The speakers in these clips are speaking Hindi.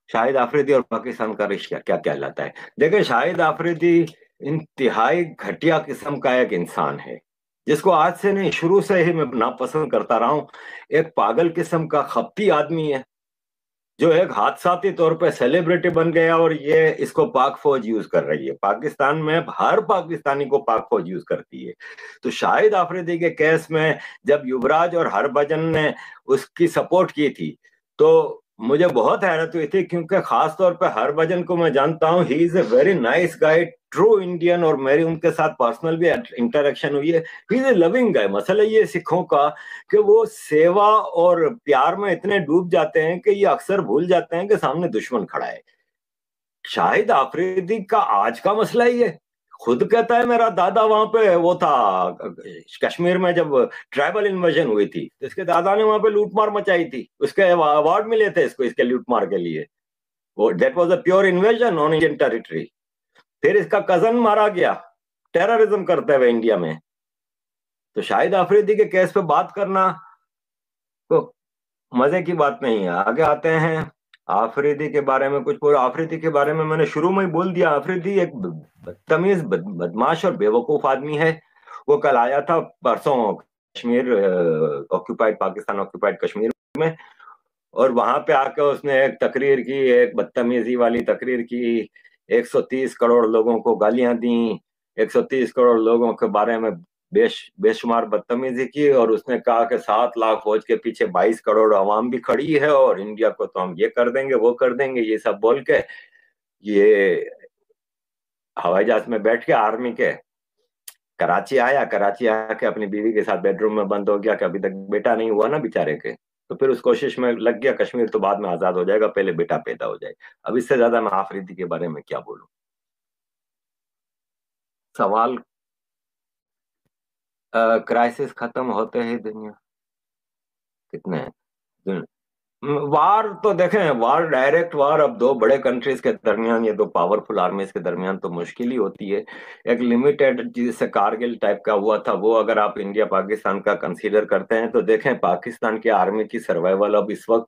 शाहिद आफरीदी और पाकिस्तान का रिश्ता क्या कहलाता है? देखिए, शाहिद आफरीदी इंतहाई घटिया किस्म का एक इंसान है, जिसको आज से नहीं, शुरू से ही मैं नापसंद करता रहा हूं। एक पागल किस्म का खप्ती आदमी है, जो एक हादसाती तौर पे सेलिब्रिटी बन गया, और ये इसको पाक फौज यूज कर रही है। पाकिस्तान में हर पाकिस्तानी को पाक फौज यूज करती है। तो शाहिद आफरीदी के केस में जब युवराज और हरभजन ने उसकी सपोर्ट की थी, तो मुझे बहुत हैरत हुई थी, क्योंकि खास तौर पे हरभजन को मैं जानता हूँ, he is a very nice guy, true Indian, और मेरी उनके साथ पर्सनल भी इंटरेक्शन हुई है। ही इज ए लविंग गाय। मसला ये सिखों का कि वो सेवा और प्यार में इतने डूब जाते हैं कि ये अक्सर भूल जाते हैं कि सामने दुश्मन खड़ा है। शाहिद आफरीदी का आज का मसला ही है। खुद कहता है मेरा दादा वहां पे वो था, कश्मीर में जब ट्राइबल इन्वेजन हुई थी, तो इसके दादा ने वहां पे लूटमार मचाई थी, उसके अवार्ड मिले थे इसको, इसके लूटमार के लिए। वो that was a pure invasion on Indian territory. फिर इसका कजन मारा गया, टेररिज्म करते हुए इंडिया में। तो शाहिद आफरीदी के केस पे बात करना तो मजे की बात नहीं है। आगे आते हैं, आफरीदी के बारे में कुछ बोलो। आफरीदी के बारे में मैंने शुरू में ही बोल दिया, आफरीदी एक बदतमीज, बदमाश और बेवकूफ आदमी है। वो कल आया था, परसों, कश्मीर, ऑक्यूपाइड, पाकिस्तान ऑक्यूपाइड कश्मीर में, और वहां पे आके उसने एक तकरीर की, एक बदतमीजी वाली तकरीर की। 130 करोड़ लोगों को गालियां दी, 130 करोड़ लोगों के बारे में बेशुमार बदतमीजी की, और उसने कहा कि 7 लाख फौज के पीछे 22 करोड़ आवाम भी खड़ी है, और इंडिया को तो हम ये कर देंगे, वो कर देंगे, ये सब बोल के ये हवाई जहाज में बैठ के आर्मी के कराची आया। कराची आके अपनी बीवी के साथ बेडरूम में बंद हो गया कि अभी तक बेटा नहीं हुआ ना बेचारे के। तो फिर उस कोशिश में लग गया, कश्मीर तो बाद में आजाद हो जाएगा, पहले बेटा पैदा हो जाए। अब इससे ज्यादा मैं आफरीदी के बारे में क्या बोलूं। सवाल, क्राइसिस खत्म होते ही दुनिया कितने हैं? वार तो देखें, वार, डायरेक्ट वार अब दो बड़े कंट्रीज के दरमियान, ये दो पावरफुल आर्मीज के दरमियान तो मुश्किल ही होती है। एक लिमिटेड, जिससे कारगिल टाइप का हुआ था, वो अगर आप इंडिया पाकिस्तान का कंसीडर करते हैं, तो देखें पाकिस्तान की आर्मी की सर्वाइवल अब इस वक्त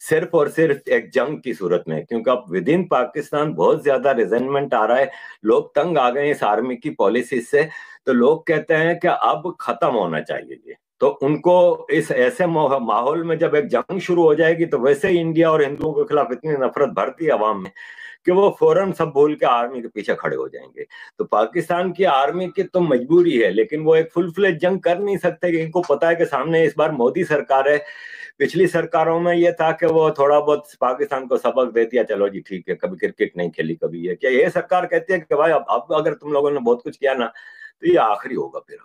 सिर्फ और सिर्फ एक जंग की सूरत में है, क्योंकि अब विद इन पाकिस्तान बहुत ज्यादा रिजेंटमेंट आ रहा है। लोग तंग आ गए इस आर्मी की पॉलिसी से। तो लोग कहते हैं कि अब खत्म होना चाहिए ये। तो उनको इस ऐसे माहौल में जब एक जंग शुरू हो जाएगी, तो वैसे ही इंडिया और हिंदुओं के खिलाफ इतनी नफरत भरती है आवाम में कि वो फौरन सब भूल के आर्मी के पीछे खड़े हो जाएंगे। तो पाकिस्तान की आर्मी की तो मजबूरी है, लेकिन वो एक फुल फ्लेज जंग कर नहीं सकते, क्योंकि इनको पता है कि सामने इस बार मोदी सरकार है। पिछली सरकारों में ये था कि वो थोड़ा बहुत पाकिस्तान को सबक दे दिया, चलो जी ठीक है, कभी क्रिकेट नहीं खेली, कभी ये क्या। ये सरकार कहती है कि भाई अब अगर तुम लोगों ने बहुत कुछ किया ना, तो ये आखिरी होगा फिर।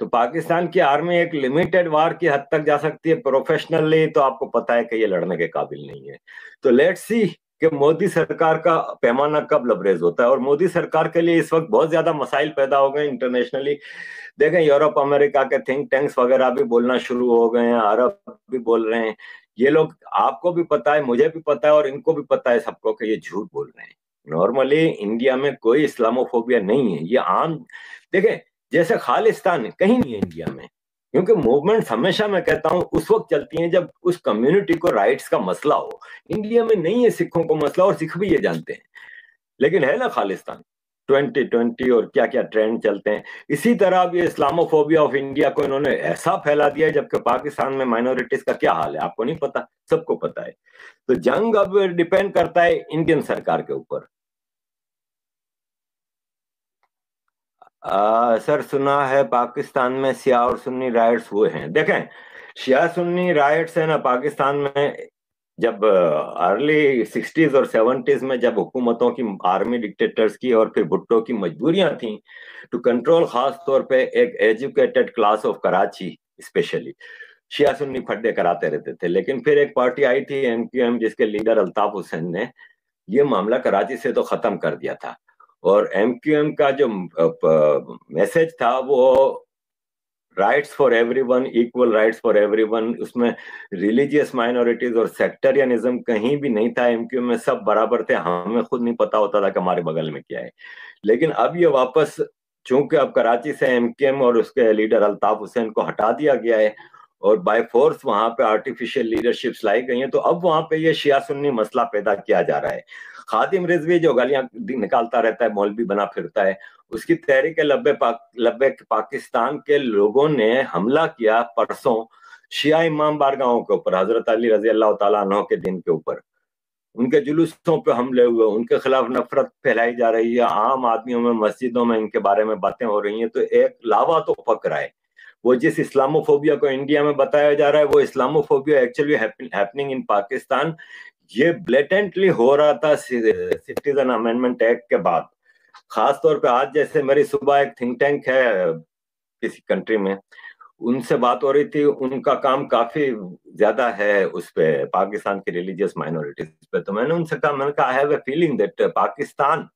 तो पाकिस्तान की आर्मी एक लिमिटेड वार की हद तक जा सकती है, प्रोफेशनली तो आपको पता है कि ये लड़ने के काबिल नहीं है। तो लेट्स सी कि मोदी सरकार का पैमाना कब लबरेज होता है। और मोदी सरकार के लिए इस वक्त बहुत ज्यादा मसाइल पैदा हो गए इंटरनेशनली। देखें, यूरोप अमेरिका के थिंक टैंक्स वगैरह भी बोलना शुरू हो गए हैं, अरब भी बोल रहे हैं। ये लोग, आपको भी पता है, मुझे भी पता है, और इनको भी पता है सबको, कि ये झूठ बोल रहे हैं। नॉर्मली इंडिया में कोई इस्लामोफोबिया नहीं है, ये आम, देखें, जैसे खालिस्तान कहीं नहीं है इंडिया में। क्योंकि मूवमेंट्स हमेशा, मैं कहता हूं, उस वक्त चलती हैं जब उस कम्युनिटी को राइट्स का मसला हो। इंडिया में नहीं है सिखों को मसला, और सिख भी ये जानते हैं। लेकिन है ना खालिस्तान 2020 और क्या क्या ट्रेंड चलते हैं। इसी तरह अब ये इस्लामोफोबिया ऑफ इंडिया को इन्होंने ऐसा फैला दिया है, जबकि पाकिस्तान में माइनॉरिटीज का क्या हाल है आपको नहीं पता, सबको पता है। तो जंग अब डिपेंड करता है इंडियन सरकार के ऊपर। सर, सुना है पाकिस्तान में शिया और सुन्नी राइट्स हुए हैं। देखें, शिया सुन्नी राइट्स है ना पाकिस्तान में, जब अर्ली 60s और 70s में, जब हुकूमतों की, आर्मी डिक्टेटर्स की और फिर भुट्टो की मजबूरियां थी टू कंट्रोल, खास तौर पे एक educated class of Karachi specially, शिया सुन्नी फड्डे कराते रहते थे। लेकिन फिर एक पार्टी आई थी, एमक्यूएम, जिसके लीडर अल्ताफ हुसैन ने ये मामला कराची से तो खत्म कर दिया था। और एमक्यूएम का जो मैसेज था, वो rights for everyone, equal rights for everyone, उसमें रिलीजियस माइनॉरिटीज और सेक्टरियनिज्म कहीं भी नहीं था। एमक्यूएम में सब बराबर थे, हमें खुद नहीं पता होता था कि हमारे बगल में क्या है। लेकिन अब ये वापस, चूंकि अब कराची से एमक्यूएम और उसके लीडर अल्ताफ हुसैन को हटा दिया गया है, और बाय फोर्स वहां पे आर्टिफिशियल लीडरशिप्स लाई गई हैं, तो अब वहां पे ये शिया सुन्नी मसला पैदा किया जा रहा है। खादिम रिजवी जो गालियां निकालता रहता है, मौलवी बना फिरता है, उसकी तहरीक लब्बे पाकिस्तान के लोगों ने हमला किया परसों शिया इमाम बारगाहों के ऊपर, हजरत अली रजी अल्लाह तआला अन्हु के दिन के ऊपर। उनके जुलूसों पे हमले हुए, उनके खिलाफ नफरत फैलाई जा रही है, आम आदमियों में, मस्जिदों में इनके बारे में बातें हो रही हैं, तो एक लावा तो पक रहा है। वो जिस इस्लामोफोबिया को इंडिया में बताया जा रहा है, वो Islamophobia actually happening in Pakistan. ये ब्लेटेंटली हो रहा था सिटीजन अमेंडमेंट एक्ट के बाद। खासतौर पे आज जैसे मेरी सुबह एक थिंक टैंक है किसी कंट्री में, उनसे बात हो रही थी, उनका काम काफी ज्यादा है उस पे, पाकिस्तान की रिलीजियस माइनॉरिटीज पे। तो मैंने उनसे कहा, मैंने कहा I have a feeling that Pakistan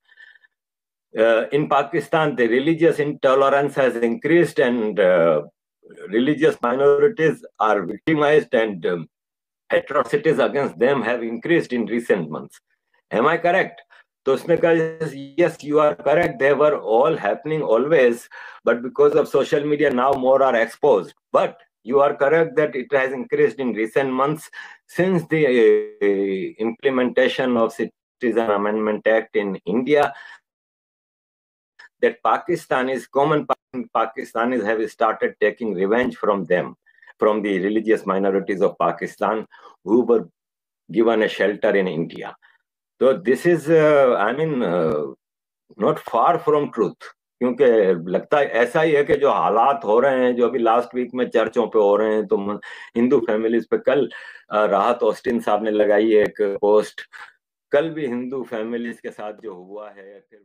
in Pakistan the religious intolerance has increased and religious minorities are victimized and atrocities against them have increased in recent months. Am I correct? तो उसने कहा yes you are correct, they were all happening always, but because of social media now more are exposed. But you are correct that it has increased in recent months since the implementation of Citizen Amendment Act in India, that common Pakistanis have started taking revenge from them, from the religious minorities of Pakistan who were given a shelter in India. So this is, not far from truth. क्योंकि लगता है ऐसा ही है कि जो हालात हो रहे हैं, जो अभी लास्ट वीक में चर्चों पे हो रहे हैं, तो हिंदू फैमिलीज पे कल राहत ऑस्टिन साहब ने लगाई एक पोस्ट, कल भी हिंदू फैमिलीज के साथ जो हुआ है, फिर